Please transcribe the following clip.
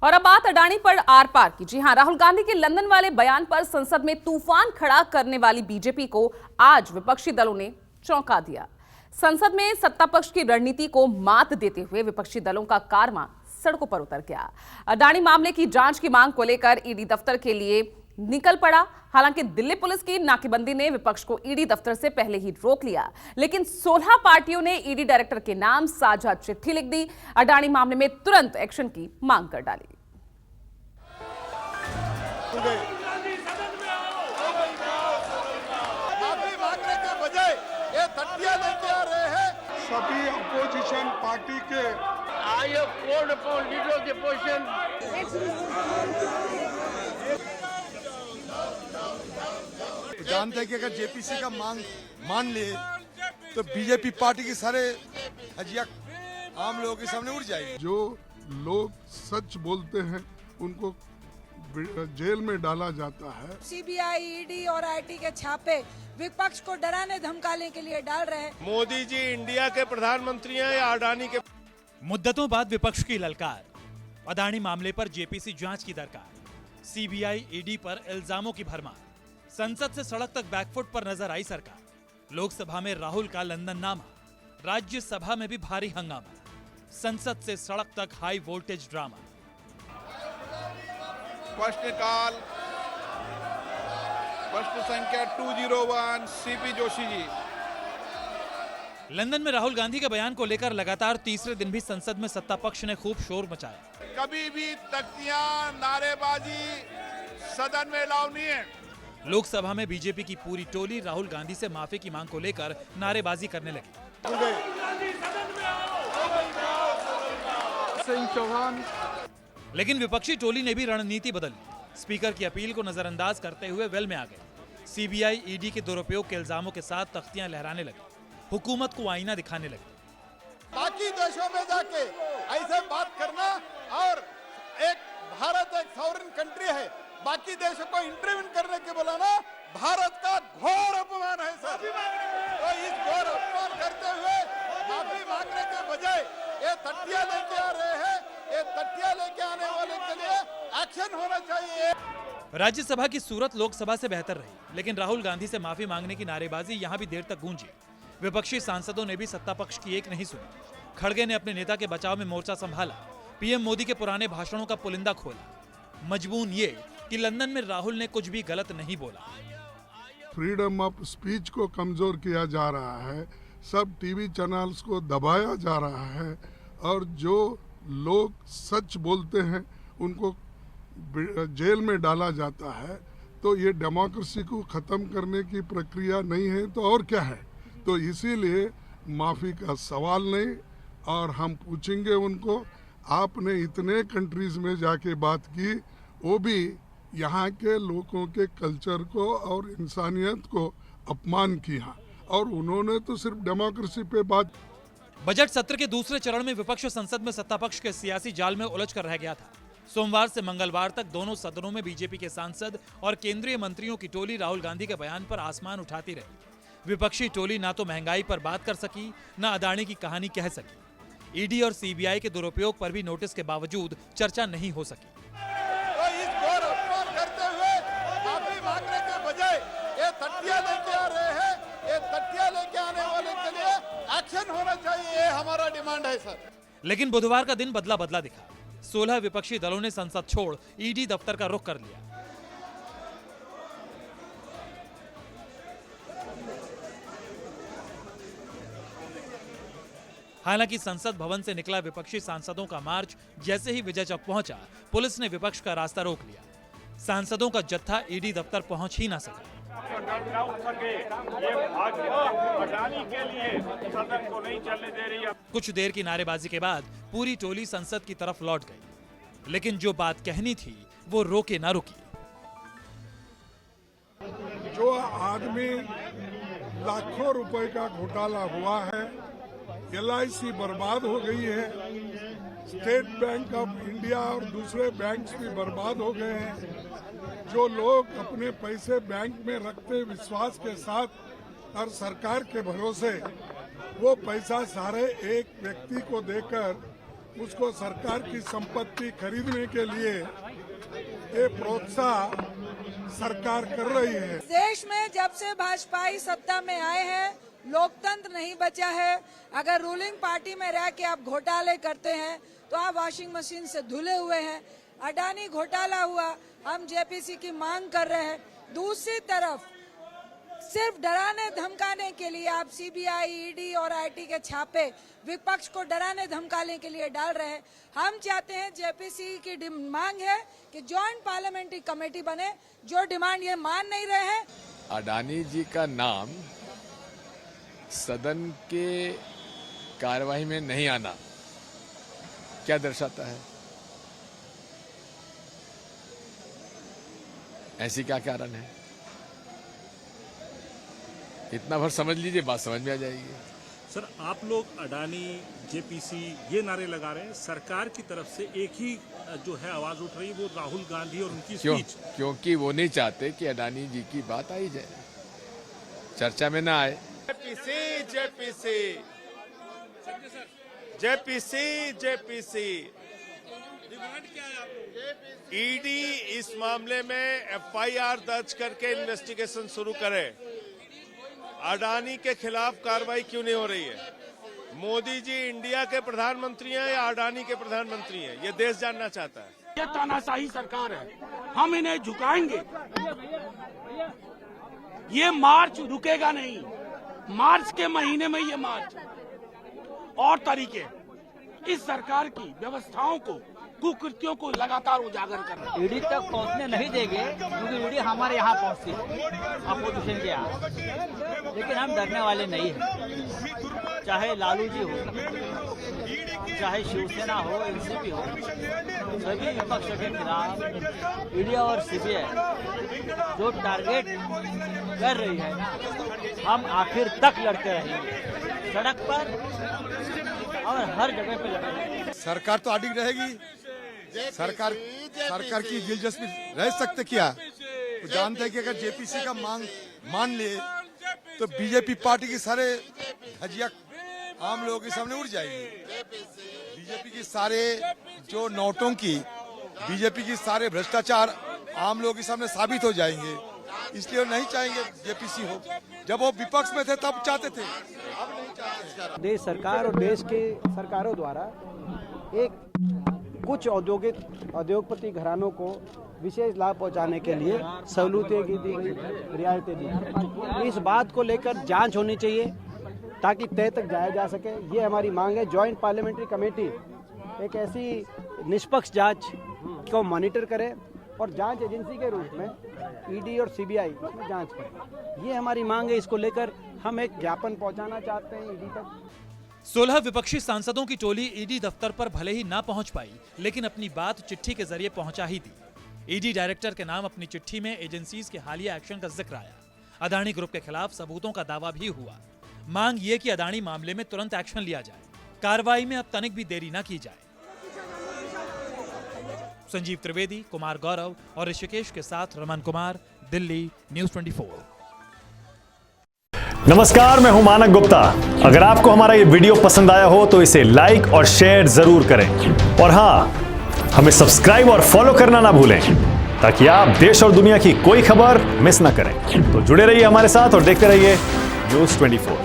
और अब बात अडानी पर आर पार की। जी हां, राहुल गांधी के लंदन वाले बयान पर संसद में तूफान खड़ा करने वाली बीजेपी को आज विपक्षी दलों ने चौंका दिया। संसद में सत्ता पक्ष की रणनीति को मात देते हुए विपक्षी दलों का कारवां सड़कों पर उतर गया। अडानी मामले की जांच की मांग को लेकर ईडी दफ्तर के लिए निकल पड़ा। हालांकि दिल्ली पुलिस की नाकेबंदी ने विपक्ष को ईडी दफ्तर से पहले ही रोक लिया, लेकिन 16 पार्टियों ने ईडी डायरेक्टर के नाम साझा चिट्ठी लिख दी। अडानी मामले में तुरंत एक्शन की मांग कर डाली। माफी मांगने के बजाय ये तकिया लेके आ रहे हैं। सभी अपोजिशन पार्टी के I have called upon leader of the opposition. जानते हैं कि अगर जेपीसी का मांग मान ले तो बीजेपी पार्टी के सारे हजिया आम लोगों के सामने उड़ जाएगी। जो लोग सच बोलते हैं उनको जेल में डाला जाता है। सीबीआई, ईडी और आईटी के छापे विपक्ष को डराने धमकाने के लिए डाल रहे हैं। मोदी जी इंडिया के प्रधानमंत्री हैं या अडानी के? मुद्दतों बाद विपक्ष की ललकार, अडानी मामले पर जेपीसी जांच की दरकार, सीबीआई ईडी पर इल्जामों की भरमार, संसद से सड़क तक बैकफुट पर नजर आई सरकार, लोकसभा में राहुल का लंदन नामा, राज्यसभा में भी भारी हंगामा, संसद से सड़क तक हाई वोल्टेज ड्रामा। प्रश्नकाल प्रश्न संख्या 201 सीपी जोशी जी। लंदन में राहुल गांधी के बयान को लेकर लगातार तीसरे दिन भी संसद में सत्ता पक्ष ने खूब शोर मचाया। कभी भी तख्तियां, नारेबाजी सदन में अलाउ नहीं है। लोकसभा में बीजेपी की पूरी टोली राहुल गांधी से माफी की मांग को लेकर नारेबाजी करने लगी। लेकिन विपक्षी टोली ने भी रणनीति बदली। स्पीकर की अपील को नजरअंदाज करते हुए वेल में आ गए। सीबीआई, ईडी के दुरुपयोग के इल्जामों के साथ तख्तियां लहराने लगी, हुकूमत को आईना दिखाने लगे। बाकी देशों में जाके ऐसे बात करना और एक भारत एक सॉवरेन कंट्री है, बाकी देशों को इंटरवीन करने के बुलाना भारत का घोर अपमान है सर। तो इस घोर अपमान करते हुए माफी मांगने के बजाय ये तकिया लेके आ रहे हैं। ये तकिया लेके आने वाले के लिए एक्शन होना चाहिए। राज्यसभा की सूरत लोकसभा से बेहतर रही, लेकिन राहुल गांधी से माफी मांगने की नारेबाजी यहां भी देर तक गूंजी। विपक्षी सांसदों ने भी सत्ता पक्ष की एक नहीं सुनी। खड़गे ने अपने नेता के बचाव में मोर्चा संभाला, पीएम मोदी के पुराने भाषणों का पुलिंदा खोला। मजबून ये कि लंदन में राहुल ने कुछ भी गलत नहीं बोला। फ्रीडम ऑफ स्पीच को कमजोर किया जा रहा है, सब टीवी चैनल्स को दबाया जा रहा है और जो लोग सच बोलते हैं उनको जेल में डाला जाता है। तो ये डेमोक्रेसी को खत्म करने की प्रक्रिया नहीं है तो और क्या है। तो इसीलिए माफी का सवाल नहीं, और हम पूछेंगे उनको, आपने इतने कंट्रीज में जाके बात की, वो भी यहाँ के लोगों के कल्चर को और इंसानियत को अपमान किया, और उन्होंने तो सिर्फ डेमोक्रेसी पे बात। बजट सत्र के दूसरे चरण में विपक्ष संसद में सत्ता पक्ष के सियासी जाल में उलझ कर रह गया था। सोमवार से मंगलवार तक दोनों सदनों में बीजेपी के सांसद और केंद्रीय मंत्रियों की टोली राहुल गांधी के बयान पर आसमान उठाती रही। विपक्षी टोली ना तो महंगाई पर बात कर सकी, ना अडानी की कहानी कह सकी। ईडी और सीबीआई के दुरुपयोग पर भी नोटिस के बावजूद चर्चा नहीं हो सकी। तो इस घोर अपमान करते हुए माफी मांगने के बजाय ये तकिया लेके आ रहे हैं। ये तकिया लेके आने वाले के लिए एक्शन होना चाहिए, ये हमारा डिमांड है सर। लेकिन बुधवार का दिन बदला बदला दिखा। 16 विपक्षी दलों ने संसद छोड़ ईडी दफ्तर का रुख कर लिया। हालांकि संसद भवन से निकला विपक्षी सांसदों का मार्च जैसे ही विजय चौक पहुंचा, पुलिस ने विपक्ष का रास्ता रोक लिया। सांसदों का जत्था ईडी दफ्तर पहुंच ही ना सका। कुछ देर की नारेबाजी के बाद पूरी टोली संसद की तरफ लौट गई, लेकिन जो बात कहनी थी वो रोके ना रुकी। जो आदमी लाखों रुपए का घोटाला हुआ है, LIC बर्बाद हो गई है, स्टेट बैंक ऑफ इंडिया और दूसरे बैंक्स भी बर्बाद हो गए हैं। जो लोग अपने पैसे बैंक में रखते विश्वास के साथ और सरकार के भरोसे, वो पैसा सारे एक व्यक्ति को देकर उसको सरकार की संपत्ति खरीदने के लिए ये प्रोत्साहन सरकार कर रही है। देश में जब से भाजपाई सत्ता में आए हैं लोकतंत्र नहीं बचा है। अगर रूलिंग पार्टी में रह के आप घोटाले करते हैं तो आप वॉशिंग मशीन से धुले हुए हैं। अडानी घोटाला हुआ, हम जेपीसी की मांग कर रहे हैं। दूसरी तरफ सिर्फ डराने धमकाने के लिए आप सीबीआई, ईडी और आईटी के छापे विपक्ष को डराने धमकाने के लिए डाल रहे हैं। हम चाहते हैं, जेपीसी की मांग है कि जॉइंट पार्लियामेंट्री कमेटी बने। जो डिमांड ये मान नहीं रहे हैं। अडानी जी का नाम सदन के कार्यवाही में नहीं आना क्या दर्शाता है? ऐसी क्या कारण है? इतना भर समझ लीजिए, बात समझ में आ जाएगी। सर, आप लोग अडानी, जेपीसी ये नारे लगा रहे हैं, सरकार की तरफ से एक ही जो है आवाज उठ रही है वो राहुल गांधी और उनकी स्पीच। क्योंकि वो नहीं चाहते कि अडानी जी की बात आई जाए, चर्चा में ना आए। जेपीसी ईडी इस मामले में एफआईआर दर्ज करके इन्वेस्टिगेशन शुरू करे। अडानी के खिलाफ कार्रवाई क्यों नहीं हो रही है? मोदी जी इंडिया के प्रधानमंत्री हैं या अडानी के प्रधानमंत्री हैं? ये देश जानना चाहता है। ये तानाशाही सरकार है, हम इन्हें झुकाएंगे। ये मार्च रुकेगा नहीं। मार्च के महीने में ये मार्च और तरीके इस सरकार की व्यवस्थाओं को, कुकृतियों को लगातार उजागर कर रहे हैं। ईडी तक पहुंचने नहीं देंगे क्योंकि ईडी हमारे यहाँ पहुंचती है अपोजिशन के यहाँ, लेकिन हम डरने वाले नहीं हैं। चाहे लालू जी हो, चाहे शिवसेना हो, एनसीपी हो, सभी विपक्ष के खिलाफ ईडी और सीबीआई जो टारगेट कर रही है ना, हम आखिर तक लड़ते रहेंगे, सड़क पर और हर जगह पे लड़ेंगे। सरकार तो अडिग रहेगी। सरकार की दिलचस्पी रह सकते क्या? तो जानते हैं कि अगर जेपीसी का मांग मान ले तो बीजेपी पार्टी की सारे धजिया आम लोगों के सामने उड़ जाएगी। बीजेपी की सारे जो नौटंकी, बीजेपी की सारे भ्रष्टाचार आम लोगों के सामने साबित हो जाएंगे। इसलिए वो नहीं चाहेंगे जेपीसी हो। जब वो विपक्ष में थे तब चाहते थे, अब नहीं चाहते। देश सरकार और देश के सरकारों द्वारा एक कुछ औद्योगपति घरानों को विशेष लाभ पहुंचाने के लिए सहूलतें की दी गई, रियायतें दी। इस बात को लेकर जांच होनी चाहिए ताकि तय तक जाया जा सके। ये हमारी मांग है। जॉइंट पार्लियामेंट्री कमेटी एक ऐसी निष्पक्ष जांच को मॉनिटर करे और जांच एजेंसी के रूप में ईडी और सीबीआई इसमें जांच करे। ये हमारी मांग है। इसको लेकर हम एक ज्ञापन पहुंचाना चाहते हैं ईडी तक। 16 विपक्षी सांसदों की टोली ईडी दफ्तर पर भले ही ना पहुंच पाई, लेकिन अपनी बात चिट्ठी के जरिए पहुंचा ही दी। ईडी डायरेक्टर के नाम अपनी चिट्ठी में एजेंसीज के हालिया एक्शन का जिक्र आया। अडानी ग्रुप के खिलाफ सबूतों का दावा भी हुआ। मांग ये कि अडानी मामले में तुरंत एक्शन लिया जाए, कार्रवाई में अब तनिक भी देरी न की जाए। संजीव त्रिवेदी, कुमार गौरव और ऋषिकेश के साथ रमन कुमार, दिल्ली, न्यूज़ 24। नमस्कार, मैं हूं मानक गुप्ता। अगर आपको हमारा ये वीडियो पसंद आया हो तो इसे लाइक और शेयर जरूर करें और हां, हमें सब्सक्राइब और फॉलो करना ना भूलें ताकि आप देश और दुनिया की कोई खबर मिस ना करें। तो जुड़े रहिए हमारे साथ और देखते रहिए न्यूज़ 24।